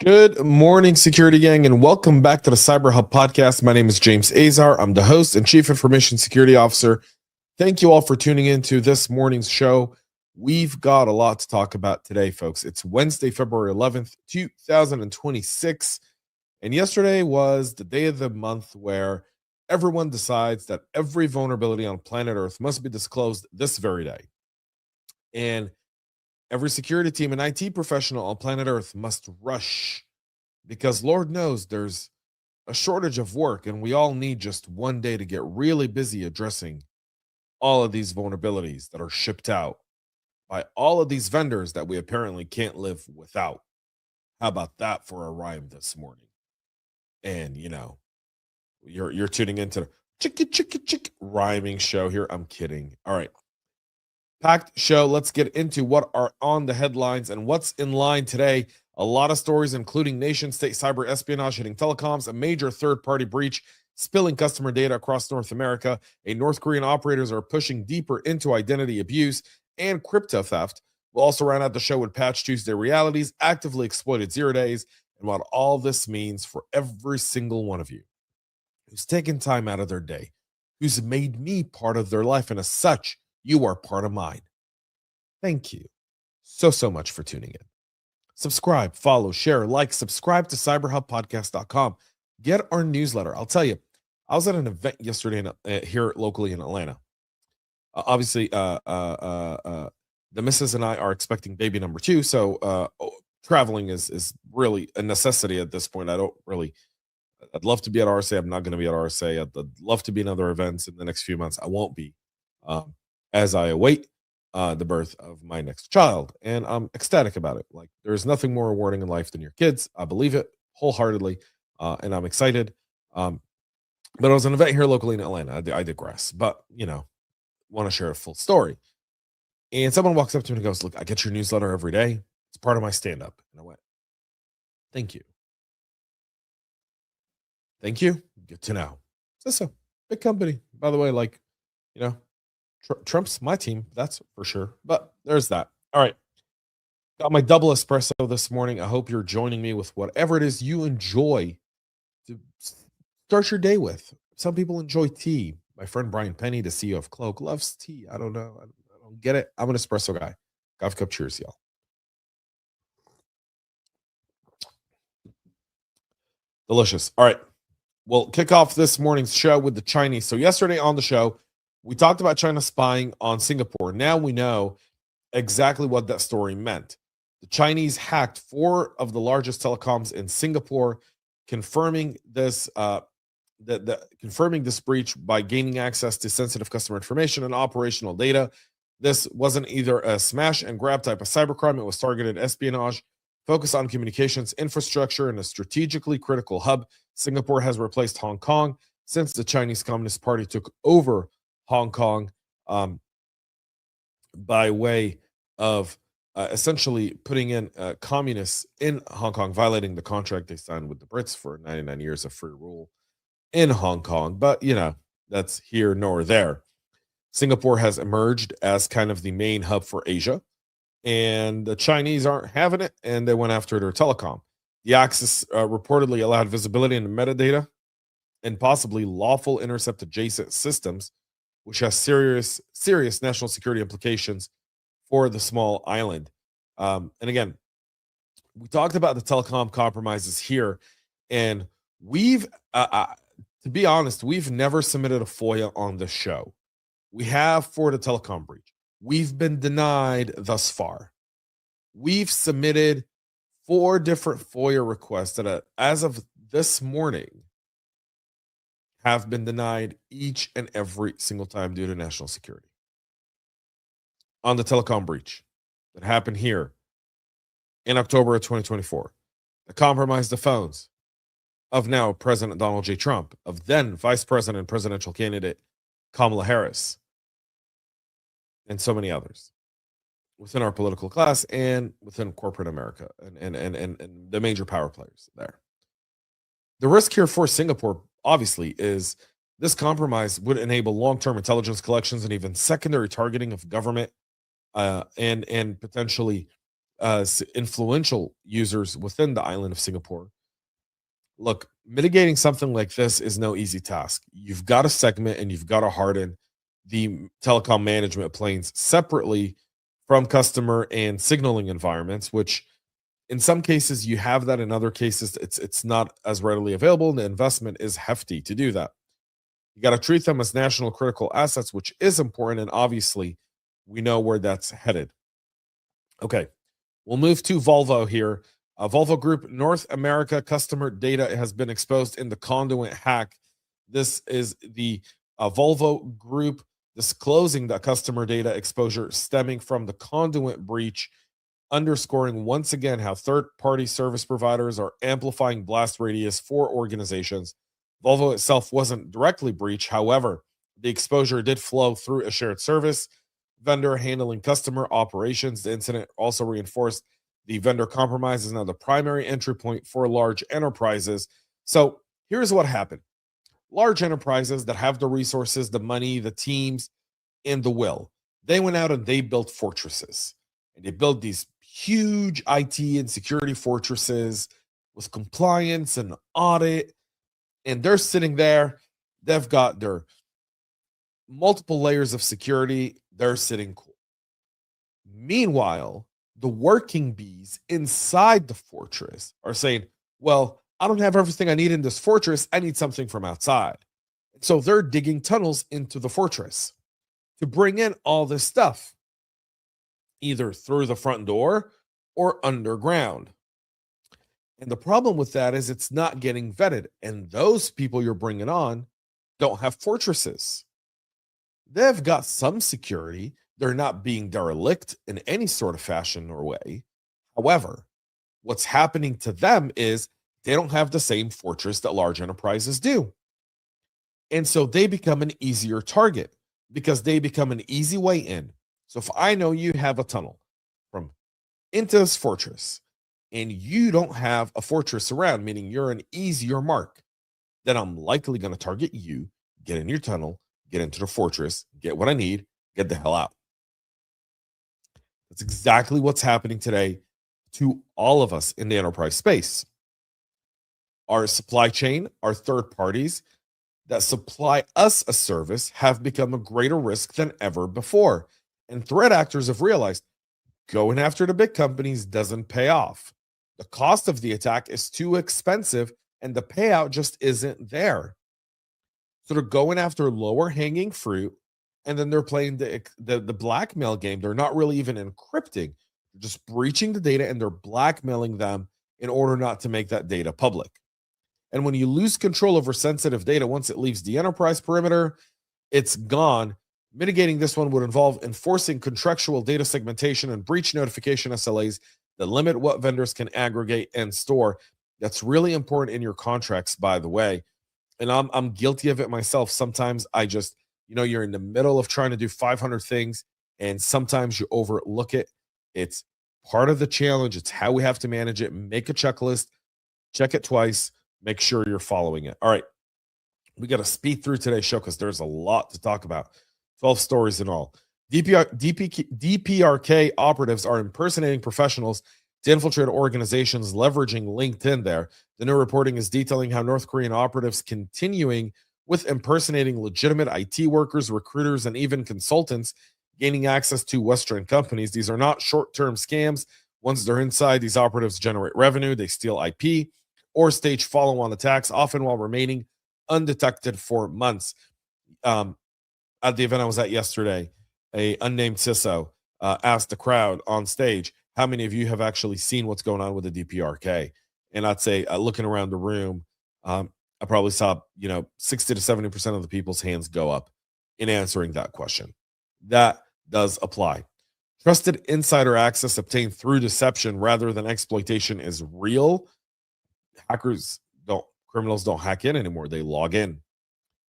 Good morning, security gang, and welcome back to the CyberHub Podcast. My name is James Azar. I'm the host and Chief Information Security Officer. Thank you all for tuning in to this morning's show. We've got a lot to talk about today, folks. It's Wednesday, February 11th, 2026. And yesterday was the day of the month where everyone decides that every vulnerability on planet Earth must be disclosed this very day. And every security team and IT professional on planet Earth must rush because Lord knows there's a shortage of work and we all need just one day to get really busy addressing all of these vulnerabilities that are shipped out by all of these vendors that we apparently can't live without. How about that for a rhyme this morning? And you're tuning into the chick rhyming show here. I'm kidding. All right. Packed show. Let's get into what are on the headlines and what's in line today. A lot of stories, including nation-state cyber espionage hitting telecoms, a major third-party breach spilling customer data across North America, a North Korean operators are pushing deeper into identity abuse, and crypto theft. We'll also round out the show with Patch Tuesday realities, actively exploited 0 days, and what all this means for every single one of you who's taken time out of their day, who's made me part of their life, and as such, you are part of mine. Thank you so much for tuning in. Subscribe, follow, share, like, subscribe to cyberhubpodcast.com. Get our newsletter. I'll tell you, I was at an event yesterday here locally in Atlanta. Obviously, the missus and I are expecting baby number 2, so traveling is really a necessity at this point. I'd love to be at RSA. I'm not going to be at RSA. I'd love to be in other events in the next few months. I won't be. As I await the birth of my next child. And I'm ecstatic about it. Like, there's nothing more rewarding in life than your kids. I believe it wholeheartedly. And I'm excited. But I was an event here locally in Atlanta. I digress. But, want to share a full story. And someone walks up to me and goes, "Look, I get your newsletter every day. It's part of my stand-up." And I went, "Thank you. Thank you. Good to know." It's a big company. By the way, Trump's my team, that's for sure. But there's that. All right. Got my double espresso this morning. I hope you're joining me with whatever it is you enjoy to start your day with. Some people enjoy tea. My friend Brian Penny, the CEO of Cloak, loves tea. I don't know. I don't get it. I'm an espresso guy. Golf cup cheers, y'all. Delicious. All right. We'll kick off this morning's show with the Chinese. So yesterday on the show, we talked about China spying on Singapore. Now we know exactly what that story meant. The Chinese hacked 4 of the largest telecoms in Singapore, confirming this confirming this breach by gaining access to sensitive customer information and operational data. This wasn't either a smash and grab type of cybercrime. It was targeted espionage, focused on communications infrastructure in a strategically critical hub. Singapore has replaced Hong Kong since the Chinese Communist Party took over Hong Kong by way of essentially putting in communists in Hong Kong, violating the contract they signed with the Brits for 99 years of free rule in Hong Kong. But, that's here nor there. Singapore has emerged as kind of the main hub for Asia, and the Chinese aren't having it, and they went after their telecom. The access reportedly allowed visibility into metadata and possibly lawful intercept adjacent systems, which has serious national security implications for the small island. And again, we talked about the telecom compromises here, and we've, to be honest, we've never submitted a FOIA on the show. We have for the telecom breach. We've been denied thus far. We've submitted 4 different FOIA requests that, as of this morning, have been denied each and every single time due to national security. On the telecom breach that happened here in October of 2024, that compromised the phones of now President Donald J. Trump, of then Vice President and presidential candidate Kamala Harris, and so many others within our political class and within corporate America and the major power players there. The risk here for Singapore, obviously, is this compromise would enable long-term intelligence collections and even secondary targeting of government and potentially influential users within the island of Singapore. Look, mitigating something like this is no easy task. You've got to segment and you've got to harden the telecom management planes separately from customer and signaling environments, which in some cases you have that. In other cases, it's not as readily available, and the investment is hefty to do that. You got to treat them as national critical assets, which is important, and obviously we know where that's headed. Okay, we'll move to Volvo here. Volvo Group North America customer data has been exposed in the conduit hack. This is the Volvo Group disclosing the customer data exposure stemming from the conduit breach, underscoring once again how third-party service providers are amplifying blast radius for organizations. Volvo itself wasn't directly breached. However, the exposure did flow through a shared service vendor handling customer operations. The incident also reinforced the vendor compromise is now the primary entry point for large enterprises. So here's what happened. Large enterprises that have the resources, the money, the teams, and the will, they went out and they built fortresses. And they built these huge IT and security fortresses with compliance and audit. And they're sitting there. They've got their multiple layers of security. They're sitting cool. Meanwhile, the working bees inside the fortress are saying, well, I don't have everything I need in this fortress. I need something from outside. So they're digging tunnels into the fortress to bring in all this stuff, either through the front door or underground. And the problem with that is it's not getting vetted. And those people you're bringing on don't have fortresses. They've got some security. They're not being derelict in any sort of fashion or way. However, what's happening to them is they don't have the same fortress that large enterprises do. And so they become an easier target because they become an easy way in. So if I know you have a tunnel from into this fortress and you don't have a fortress around, meaning you're an easier mark, then I'm likely going to target you, get in your tunnel, get into the fortress, get what I need, get the hell out. That's exactly what's happening today to all of us in the enterprise space. Our supply chain, our third parties that supply us a service have become a greater risk than ever before. And threat actors have realized going after the big companies doesn't pay off. The cost of the attack is too expensive and the payout just isn't there. So they're going after lower hanging fruit, and then they're playing the blackmail game. They're not really even encrypting. They're just breaching the data and they're blackmailing them in order not to make that data public. And when you lose control over sensitive data, once it leaves the enterprise perimeter, it's gone. Mitigating this one would involve enforcing contractual data segmentation and breach notification SLAs that limit what vendors can aggregate and store. That's really important in your contracts, by the way. And I'm guilty of it myself. Sometimes I just, you're in the middle of trying to do 500 things, and sometimes you overlook it. It's part of the challenge. It's how we have to manage it. Make a checklist, check it twice, make sure you're following it. All right. We got to speed through today's show because there's a lot to talk about. 12 stories in all. DPRK operatives are impersonating professionals to infiltrate organizations leveraging LinkedIn there. The new reporting is detailing how North Korean operatives continuing with impersonating legitimate IT workers, recruiters, and even consultants, gaining access to Western companies. These are not short-term scams. Once they're inside, these operatives generate revenue, they steal IP, or stage follow-on attacks, often while remaining undetected for months. At the event I was at yesterday, a unnamed CISO asked the crowd on stage, how many of you have actually seen what's going on with the DPRK? And I'd say, looking around the room, I probably saw, 60 to 70% of the people's hands go up in answering that question. That does apply. Trusted insider access obtained through deception rather than exploitation is real. Criminals don't hack in anymore. They log in.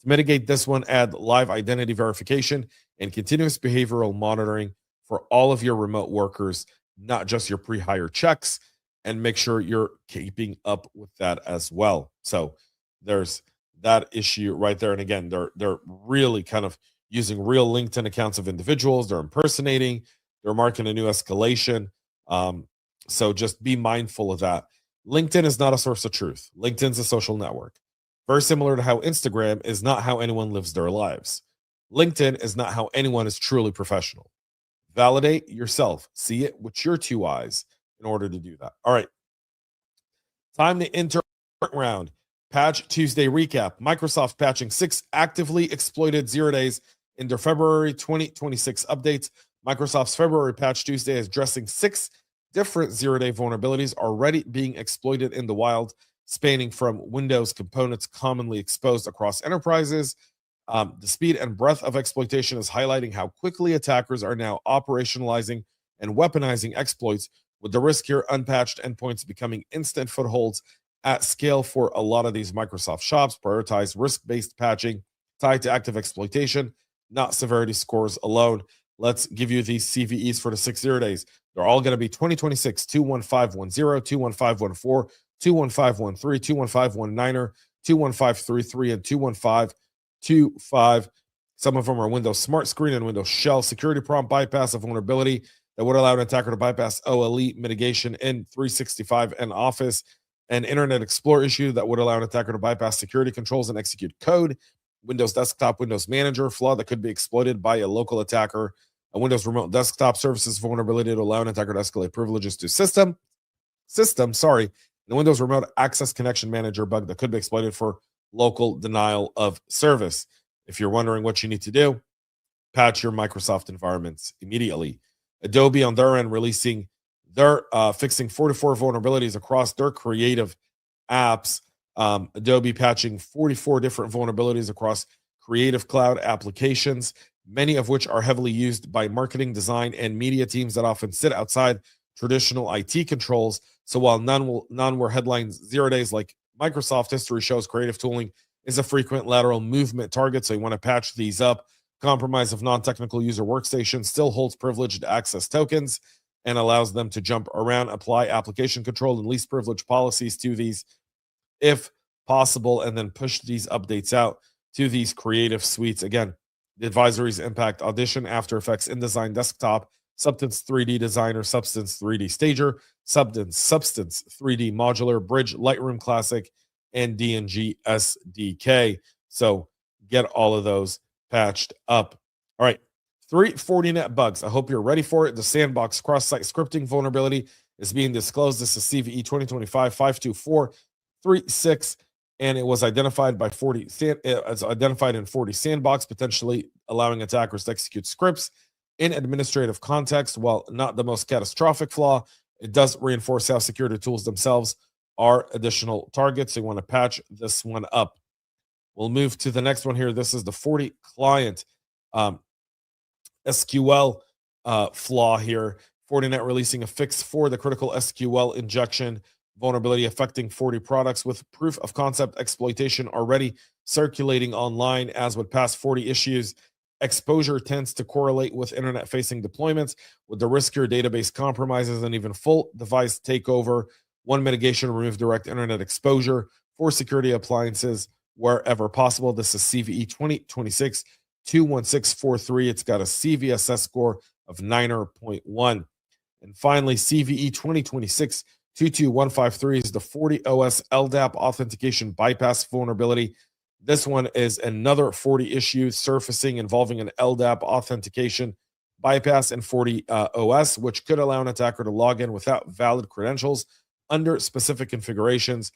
To mitigate this one, add live identity verification and continuous behavioral monitoring for all of your remote workers, not just your pre-hire checks, and make sure you're keeping up with that as well. So there's that issue right there. And again, they're really kind of using real LinkedIn accounts of individuals. They're impersonating. They're marking a new escalation. So just be mindful of that. LinkedIn is not a source of truth. LinkedIn's a social network. Very similar to how Instagram is not how anyone lives their lives. LinkedIn is not how anyone is truly professional. Validate yourself. See it with your two eyes in order to do that. All right. Time to enter round. Patch Tuesday recap. Microsoft patching 6 actively exploited 0 days in their February 2026 updates. Microsoft's February patch Tuesday is addressing 6 different 0-day vulnerabilities already being exploited in the wild, spanning from Windows components commonly exposed across enterprises. The speed and breadth of exploitation is highlighting how quickly attackers are now operationalizing and weaponizing exploits, with the riskier unpatched endpoints becoming instant footholds at scale for a lot of these Microsoft shops. Prioritize risk-based patching tied to active exploitation, not severity scores alone. Let's give you these CVEs for the 6 0 days. They're all going to be 2026, 21510, 21514, 21513, 21519er, 21533, and 21525. Some of them are Windows Smart Screen and Windows Shell. Security prompt bypass, a vulnerability that would allow an attacker to bypass OLE mitigation in 365 and Office. An Internet Explorer issue that would allow an attacker to bypass security controls and execute code. Windows Desktop, Windows Manager flaw that could be exploited by a local attacker. A Windows Remote Desktop Services vulnerability to allow an attacker to escalate privileges to system. And a Windows Remote Access Connection Manager bug that could be exploited for local denial of service. If you're wondering what you need to do, patch your Microsoft environments immediately. Adobe on their end releasing their fixing 44 vulnerabilities across their creative apps. Adobe patching 44 different vulnerabilities across Creative Cloud applications, many of which are heavily used by marketing, design, and media teams that often sit outside traditional IT controls. So while none were headlines 0 days, like Microsoft history shows, creative tooling is a frequent lateral movement target. So you want to patch these up. Compromise of non-technical user workstations still holds privileged access tokens and allows them to jump around, apply application control and least privilege policies to these if possible, and then push these updates out to these creative suites. Again, the advisories impact Audition, After Effects, InDesign, Desktop, Substance 3D Designer, Substance 3D Stager, Substance 3D Modular, Bridge, Lightroom Classic, and DNG SDK. So get all of those patched up. All right. 3 Fortinet bugs. I hope you're ready for it. The sandbox cross-site scripting vulnerability is being disclosed. This is CVE 2025-52436, and it was identified by it's identified in FortiSandbox, potentially allowing attackers to execute scripts in administrative context. While not the most catastrophic flaw, it does reinforce how security tools themselves are additional targets. So you want to patch this one up. We'll move to the next one here. This is the FortiClient SQL flaw here. Fortinet releasing a fix for the critical SQL injection vulnerability affecting Forti products, with proof of concept exploitation already circulating online. As with past Forti issues, exposure tends to correlate with internet-facing deployments, with the riskier database compromises and even full device takeover. One mitigation: remove direct internet exposure for security appliances wherever possible. This is CVE 2026-21643. It's got a CVSS score of 9.1. And finally, CVE 2026-22153 is the FortiOS LDAP authentication bypass vulnerability. This one is another Forti issue surfacing involving an LDAP authentication bypass in FortiOS, which could allow an attacker to log in without valid credentials under specific configurations.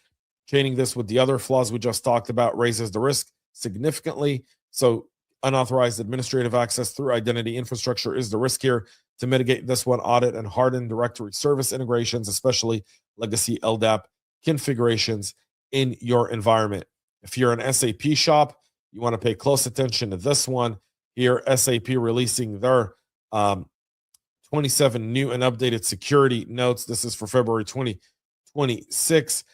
Chaining this with the other flaws we just talked about raises the risk significantly. So unauthorized administrative access through identity infrastructure is the risk here. To mitigate this one, audit and harden directory service integrations, especially legacy LDAP configurations in your environment. If you're an SAP shop, you want to pay close attention to this one here. SAP releasing their 27 new and updated security notes. This is for February 2026.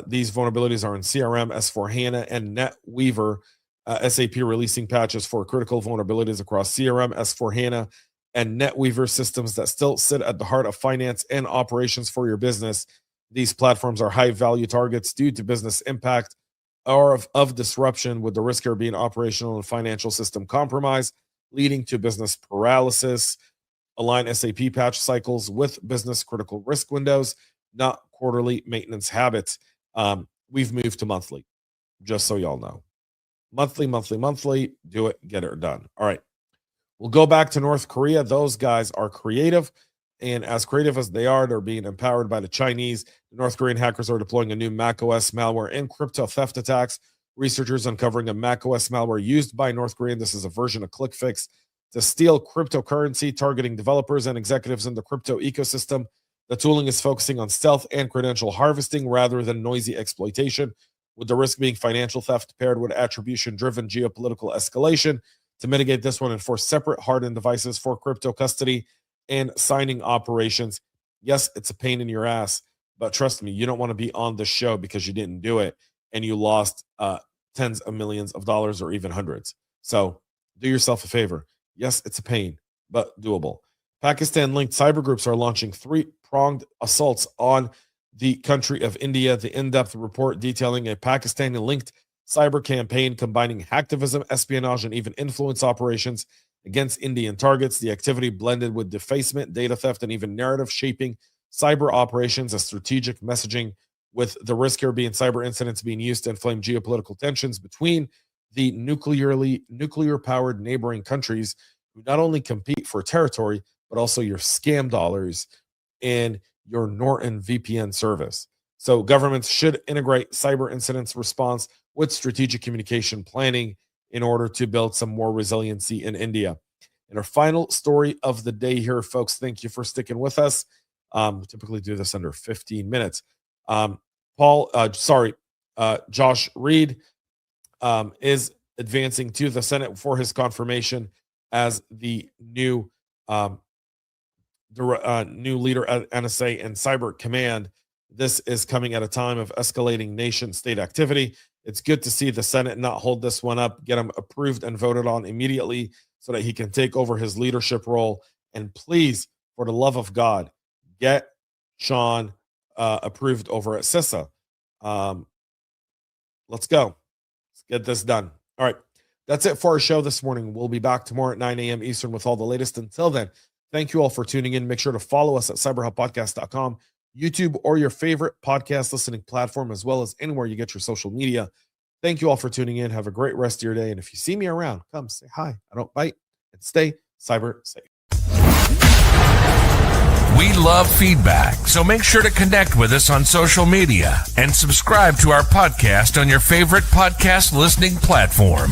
These vulnerabilities are in CRM, S4HANA, and NetWeaver. SAP releasing patches for critical vulnerabilities across CRM, S4HANA, and NetWeaver systems that still sit at the heart of finance and operations for your business. These platforms are high-value targets due to business impact or of disruption, with the risk of being operational and financial system compromise, leading to business paralysis. Align SAP patch cycles with business critical risk windows, not quarterly maintenance habits. We've moved to monthly, just so y'all know. Monthly. Do it, get it done. All right. We'll go back to North Korea. Those guys are creative. And as creative as they are, they're being empowered by the Chinese. The North Korean hackers are deploying a new macOS malware and crypto theft attacks. Researchers uncovering a macOS malware used by North Korean. This is a version of ClickFix to steal cryptocurrency, targeting developers and executives in the crypto ecosystem. The tooling is focusing on stealth and credential harvesting rather than noisy exploitation, with the risk being financial theft paired with attribution-driven geopolitical escalation. To mitigate this one, enforce separate hardened devices for crypto custody and signing operations. Yes, it's a pain in your ass, but trust me, you don't want to be on the show because you didn't do it and you lost tens of millions of dollars or even hundreds. So do yourself a favor. Yes, it's a pain, but doable. Pakistan-linked cyber groups are launching three-pronged assaults on the country of India. The in-depth report detailing a Pakistani-linked cyber campaign combining hacktivism, espionage, and even influence operations against Indian targets. The activity blended with defacement, data theft, and even narrative shaping cyber operations as strategic messaging, with the risk here being cyber incidents being used to inflame geopolitical tensions between the nuclear-powered neighboring countries who not only compete for territory, but also your scam dollars and your Norton VPN service. So governments should integrate cyber incidents response with strategic communication planning in order to build some more resiliency in India. And our final story of the day here, folks, thank you for sticking with us. We typically do this under 15 minutes. Josh Reed is advancing to the Senate for his confirmation as the new leader at NSA and Cyber Command. This is coming at a time of escalating nation-state activity. It's good to see the Senate not hold this one up, get him approved and voted on immediately so that he can take over his leadership role. And please, for the love of God, get Sean approved over at CISA. Let's go. Let's get this done. All right. That's it for our show this morning. We'll be back tomorrow at 9 a.m. Eastern with all the latest. Until then, thank you all for tuning in. Make sure to follow us at cyberhubpodcast.com, YouTube, or your favorite podcast listening platform, as well as anywhere you get your social media. Thank you all for tuning in. Have a great rest of your day. And if you see me around, come say hi. I don't bite, and stay cyber safe. We love feedback, so make sure to connect with us on social media and subscribe to our podcast on your favorite podcast listening platform.